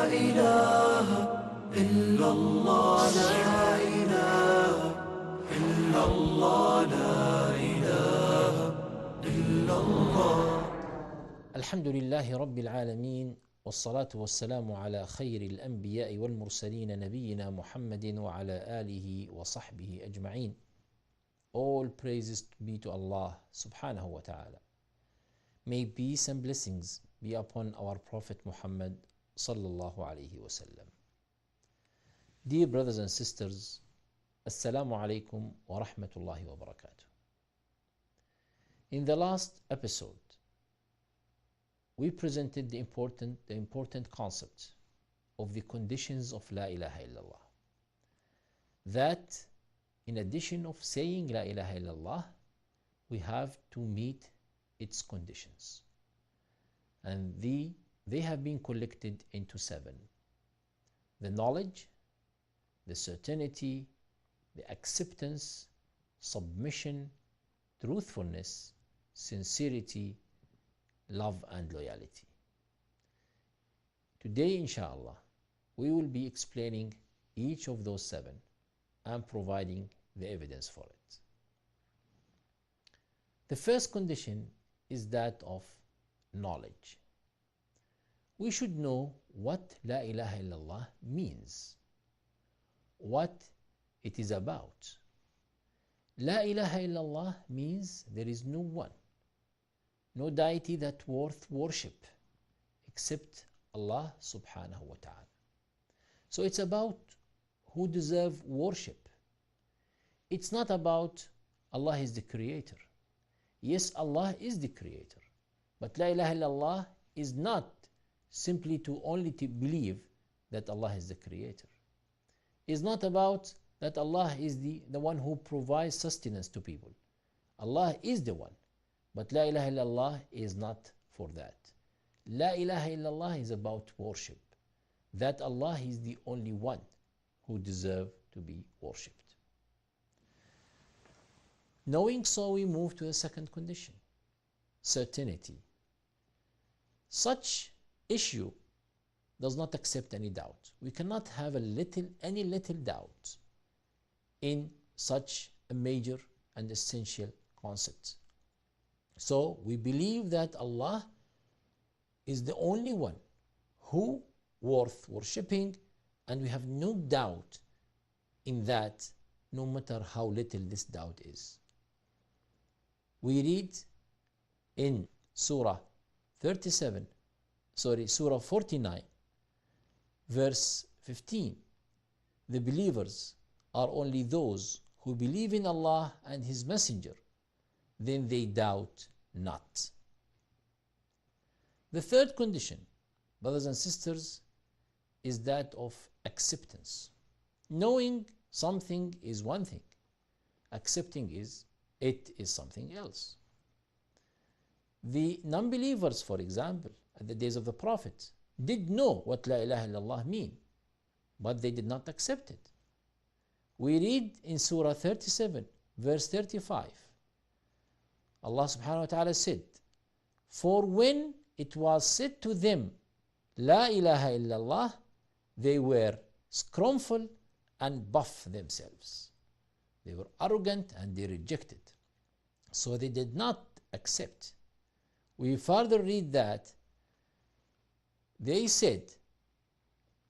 إله إلا الله لا إله إلا الله لا إله إلا الله. الحمد لله رب العالمين، والصلاة والسلام على خير الأنبياء والمرسلين نبينا محمد وعلى آله وصحبه أجمعين. All praises be to Allah subhanahu wa ta'ala. May peace and blessings be upon our Prophet Muhammad sallallahu alayhi wa sallam. Dear brothers and sisters, Assalamu alaikum wa rahmatullahi wa barakatuh. In the last episode, we presented the important concept of the conditions of La ilaha illallah. That in addition of saying La ilaha illallah, we have to meet its conditions. And they have been collected into 7. The knowledge, the certainty, the acceptance, submission, truthfulness, sincerity, love and loyalty. Today, inshallah, we will be explaining each of those 7 and providing the evidence for it. The first condition is that of knowledge. We should know what La ilaha illallah means, what it is about. La ilaha illallah means there is no one, no deity that worth worship except Allah subhanahu wa ta'ala. So it's about who deserve worship. It's not about Allah is the creator. Yes, Allah is the creator, but La ilaha illallah is not simply to only to believe that Allah is the creator. It's not about that Allah is the one who provides sustenance to people. Allah is the one, but La ilaha illallah is not for that. La ilaha illallah is about worship, that Allah is the only one who deserves to be worshipped. Knowing so, we move to the second condition, certainty. Such issue does not accept any doubt. We cannot have any little doubt in such a major and essential concept. So we believe that Allah is the only one who worth worshipping, and we have no doubt in that, no matter how little this doubt is. We read in Surah 49, verse 15, the believers are only those who believe in Allah and His Messenger, then they doubt not. The third condition, brothers and sisters, is that of acceptance. Knowing something is one thing, accepting it is something else. The non-believers, for example, at the days of the Prophet, did know what La ilaha illallah mean, but they did not accept it. We read in Surah 37, verse 35, Allah subhanahu wa ta'ala said, "For when it was said to them, La ilaha illallah, they were scornful and puffed themselves." They were arrogant and they rejected. So they did not accept. We further read that they said,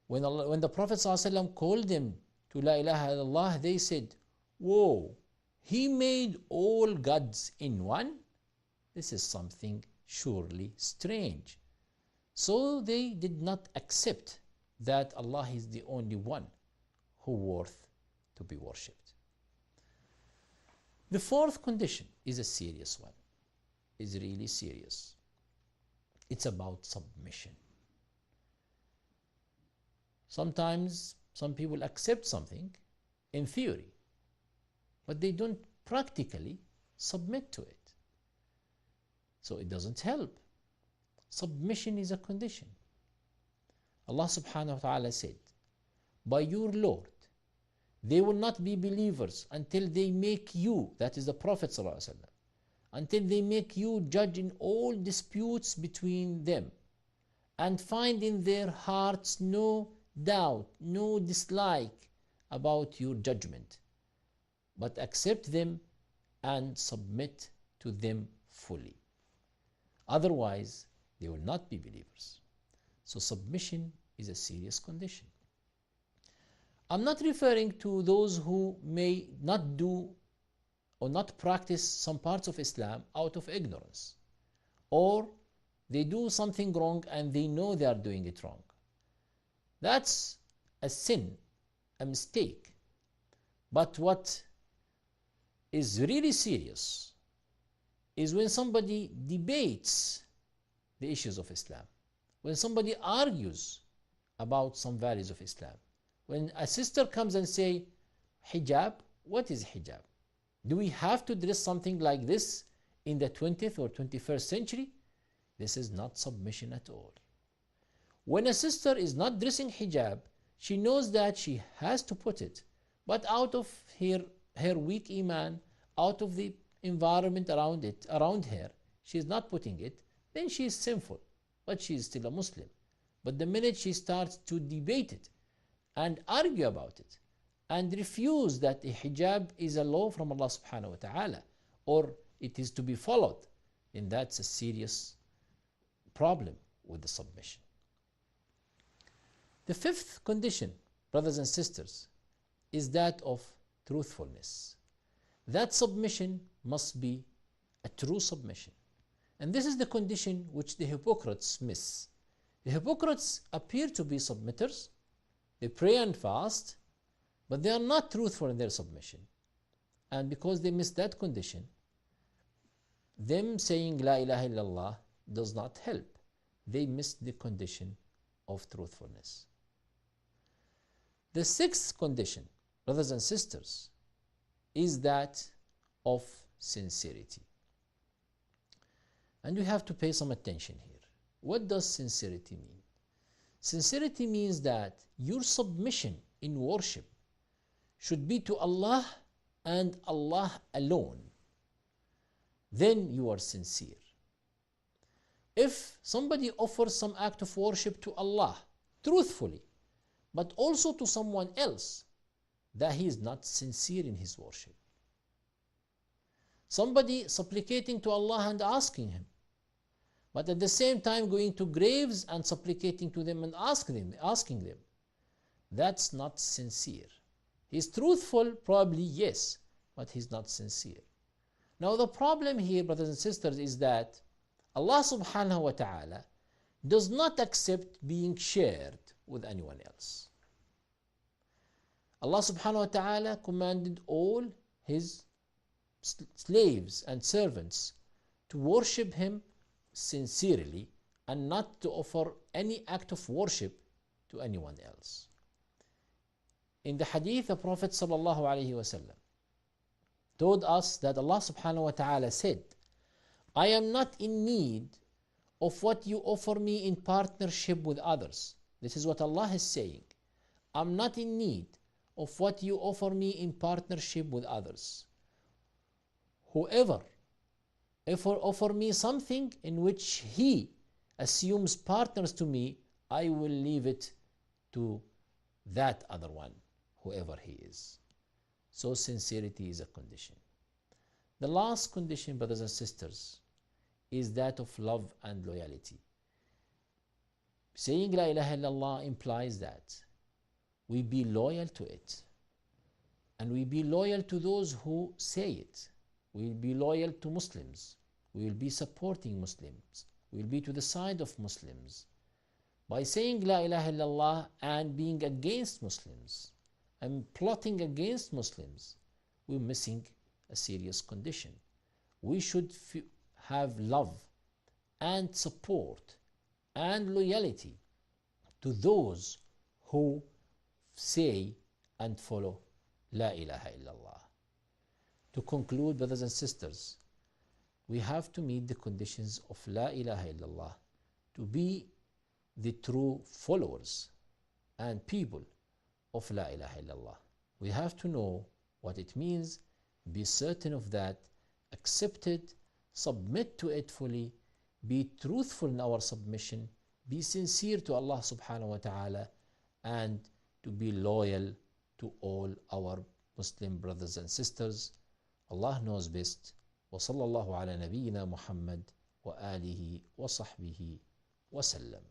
when the Prophet ﷺ called them to La ilaha illallah, they said, "Whoa, he made all gods in one? This is something surely strange." So they did not accept that Allah is the only one who worth to be worshipped. The fourth condition is a serious one, is really serious. It's about submission. Sometimes some people accept something in theory, but they don't practically submit to it. So it doesn't help. Submission is a condition. Allah subhanahu wa ta'ala said, "By your Lord, they will not be believers until they make you," that is the Prophet sallallahu alaihi wasallam, "until they make you judge in all disputes between them, and find in their hearts no doubt, no dislike about your judgment, but accept them and submit to them fully. Otherwise, they will not be believers. So submission is a serious condition. I'm not referring to those who may not do or not practice some parts of Islam out of ignorance, or they do something wrong and they know they are doing it wrong. That's a sin, a mistake. But what is really serious is when somebody debates the issues of Islam, when somebody argues about some values of Islam. When a sister comes and say, hijab, what is hijab? Do we have to dress something like this in the 20th or 21st century? This is not submission at all. When a sister is not dressing hijab, she knows that she has to put it, but out of her weak iman, out of the environment around her, she is not putting it, then she is sinful, but she is still a Muslim. But the minute she starts to debate it and argue about it and refuse that a hijab is a law from Allah subhanahu wa ta'ala or it is to be followed, then that's a serious problem with the submission. The fifth condition, brothers and sisters, is that of truthfulness. That submission must be a true submission. And this is the condition which the hypocrites miss. The hypocrites appear to be submitters, they pray and fast, but they are not truthful in their submission. And because they miss that condition, them saying La ilaha illallah does not help. They miss the condition of truthfulness. The sixth condition, brothers and sisters, is that of sincerity. And we have to pay some attention here. What does sincerity mean? Sincerity means that your submission in worship should be to Allah and Allah alone. Then you are sincere. If somebody offers some act of worship to Allah truthfully, but also to someone else, that he is not sincere in his worship. Somebody supplicating to Allah and asking Him, but at the same time going to graves and supplicating to them and asking them, that's not sincere. He's truthful, probably, yes, but he's not sincere. Now the problem here, brothers and sisters, is that Allah subhanahu wa ta'ala does not accept being shared with anyone else. Allah subhanahu wa ta'ala commanded all His slaves and servants to worship Him sincerely and not to offer any act of worship to anyone else. In the hadith, the Prophet sallallahu alaihi wasallam told us that Allah subhanahu wa ta'ala said, I am not in need of what you offer me in partnership with others. This is what Allah is saying. I'm not in need of what you offer me in partnership with others. Whoever offer me something in which he assumes partners to me, I will leave it to that other one, whoever he is. So sincerity is a condition. The last condition, brothers and sisters, is that of love and loyalty. Saying La ilaha illallah implies that we be loyal to it, and we be loyal to those who say it. We will be loyal to Muslims. We will be supporting Muslims. We will be to the side of Muslims. By saying La ilaha illallah and being against Muslims and plotting against Muslims, we're missing a serious condition. We should have love and support and loyalty to those who say and follow La ilaha illallah. To conclude, brothers and sisters, we have to meet the conditions of La ilaha illallah to be the true followers and people of La ilaha illallah. We have to know what it means, be certain of that, accept it, submit to it fully, be truthful in our submission, be sincere to Allah subhanahu wa ta'ala, and to be loyal to all our Muslim brothers and sisters. Allah knows best. وصلى الله على نبينا محمد وآله وصحبه وسلم.